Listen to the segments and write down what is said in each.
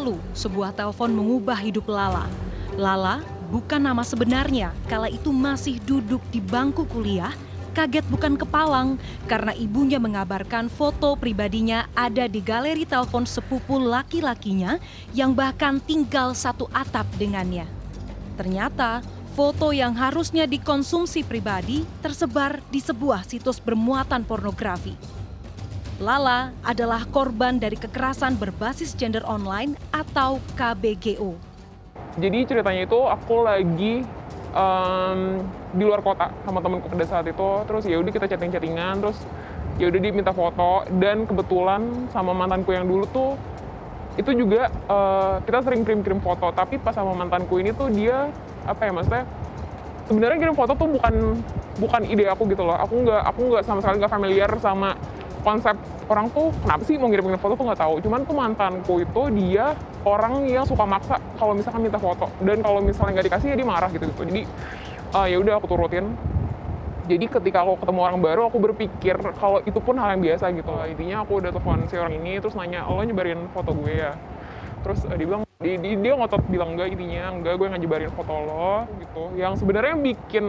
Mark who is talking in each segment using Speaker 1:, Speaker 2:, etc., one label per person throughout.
Speaker 1: lalu, sebuah telepon mengubah hidup Lala. Lala bukan nama sebenarnya, kala itu masih duduk di bangku kuliah, kaget bukan kepalang karena ibunya mengabarkan foto pribadinya ada di galeri telepon sepupu laki-lakinya yang bahkan tinggal satu atap dengannya. Ternyata foto yang harusnya dikonsumsi pribadi tersebar di sebuah situs bermuatan pornografi. Lala adalah korban dari kekerasan berbasis gender online atau KBGO.
Speaker 2: Jadi ceritanya itu aku lagi di luar kota sama temanku pada saat itu, terus ya udah kita chatting-chattingan, terus ya udah dia minta foto, dan kebetulan sama mantanku yang dulu tuh itu juga kita sering kirim-kirim foto, tapi pas sama mantanku ini tuh dia maksudnya sebenarnya kirim foto tuh bukan ide aku gitu loh. Aku nggak sama sekali nggak familiar sama konsep orang tuh kenapa sih mau ngirim foto tuh nggak tahu. Cuman tuh mantanku itu dia orang yang suka maksa kalau misalkan minta foto, dan kalau misalnya nggak dikasih ya dia marah gitu. Jadi ya udah aku turutin. Jadi ketika aku ketemu orang baru, aku berpikir kalau itu pun hal yang biasa gitu. Intinya aku udah telepon si orang ini, terus nanya, lo nyebarin foto gue ya? Terus dia bilang, dia ngotot bilang enggak, gue nggak nyebarin foto lo gitu. Yang sebenarnya bikin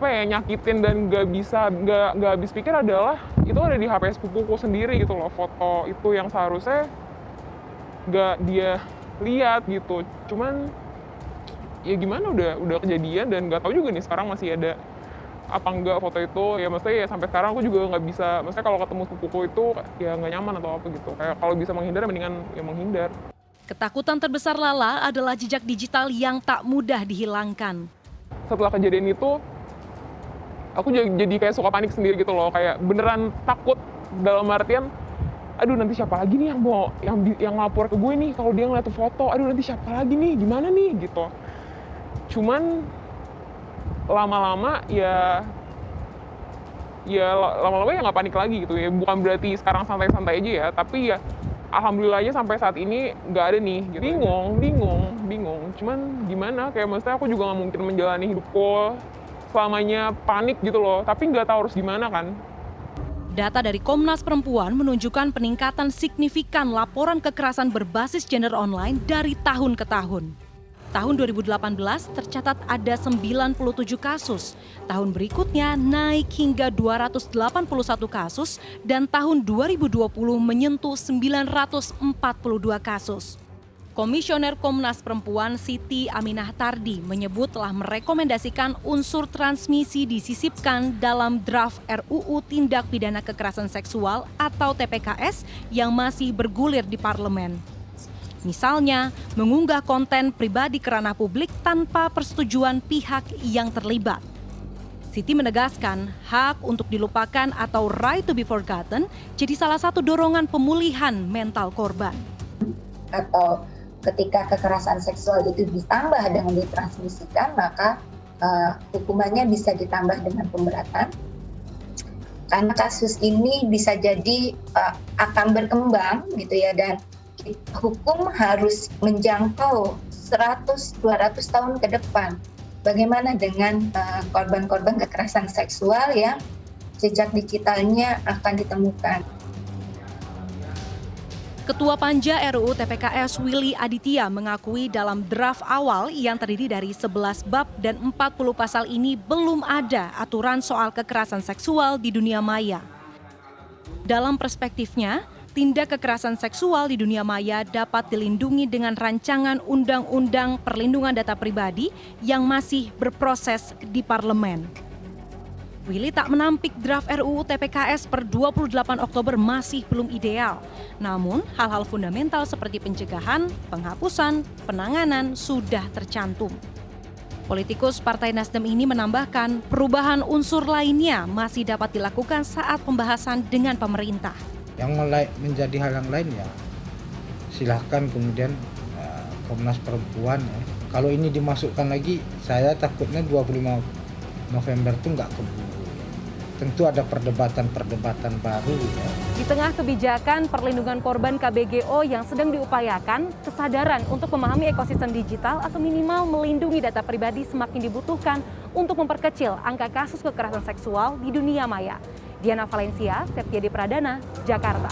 Speaker 2: nyakitin dan nggak habis pikir adalah itu ada di HP sepupuku sendiri gitu loh, foto itu yang seharusnya nggak dia lihat gitu. Cuman ya gimana, udah kejadian dan nggak tahu juga nih sekarang masih ada apa enggak foto itu. Ya maksudnya ya sampai sekarang aku juga nggak bisa, maksudnya kalau ketemu sepupuku itu ya nggak nyaman atau apa gitu. Kayak kalau bisa menghindar mendingan ya menghindar.
Speaker 1: Ketakutan terbesar Lala adalah jejak digital yang tak mudah dihilangkan.
Speaker 2: Setelah kejadian itu aku jadi kayak suka panik sendiri gitu loh, kayak beneran takut dalam artian aduh nanti siapa lagi nih yang lapor ke gue nih kalau dia ngeliat foto, aduh nanti siapa lagi nih, gimana nih gitu. Cuman lama-lama ya nggak panik lagi gitu ya. Bukan berarti sekarang santai-santai aja ya, tapi ya alhamdulillahnya sampai saat ini nggak ada nih gitu. Bingung cuman gimana, kayak maksudnya aku juga nggak mungkin menjalani hidupku selamanya panik gitu loh, tapi nggak tahu harus gimana kan.
Speaker 1: Data dari Komnas Perempuan menunjukkan peningkatan signifikan laporan kekerasan berbasis gender online dari tahun ke tahun. Tahun 2018 tercatat ada 97 kasus, tahun berikutnya naik hingga 281 kasus, dan tahun 2020 menyentuh 942 kasus. Komisioner Komnas Perempuan Siti Aminah Tardi menyebut telah merekomendasikan unsur transmisi disisipkan dalam draft RUU Tindak Pidana Kekerasan Seksual atau TPKS yang masih bergulir di parlemen. Misalnya, mengunggah konten pribadi ke ranah publik tanpa persetujuan pihak yang terlibat. Siti menegaskan hak untuk dilupakan atau right to be forgotten jadi salah satu dorongan pemulihan mental korban.
Speaker 3: Atau ketika kekerasan seksual itu ditambah dengan ditransmisikan, maka hukumannya bisa ditambah dengan pemberatan. Karena kasus ini bisa jadi akan berkembang gitu ya, dan hukum harus menjangkau 100-200 tahun ke depan. Bagaimana dengan korban-korban kekerasan seksual yang jejak digitalnya akan ditemukan.
Speaker 1: Ketua Panja RUU TPKS Willy Aditya mengakui dalam draft awal yang terdiri dari 11 bab dan 40 pasal ini belum ada aturan soal kekerasan seksual di dunia maya. Dalam perspektifnya, tindak kekerasan seksual di dunia maya dapat dilindungi dengan rancangan Undang-Undang Perlindungan Data Pribadi yang masih berproses di parlemen. Willy tak menampik draft RUU TPKS per 28 Oktober masih belum ideal. Namun, hal-hal fundamental seperti pencegahan, penghapusan, penanganan sudah tercantum. Politikus Partai Nasdem ini menambahkan perubahan unsur lainnya masih dapat dilakukan saat pembahasan dengan pemerintah.
Speaker 4: Yang menjadi hal yang lain ya silahkan kemudian Komnas Perempuan ya. Kalau ini dimasukkan lagi, saya takutnya 25 November itu nggak keburu. Tentu ada perdebatan baru ya.
Speaker 1: Di tengah kebijakan perlindungan korban KBGO yang sedang diupayakan, kesadaran untuk memahami ekosistem digital atau minimal melindungi data pribadi semakin dibutuhkan untuk memperkecil angka kasus kekerasan seksual di dunia maya. Diana Valencia, Septiadi Pradana, Jakarta.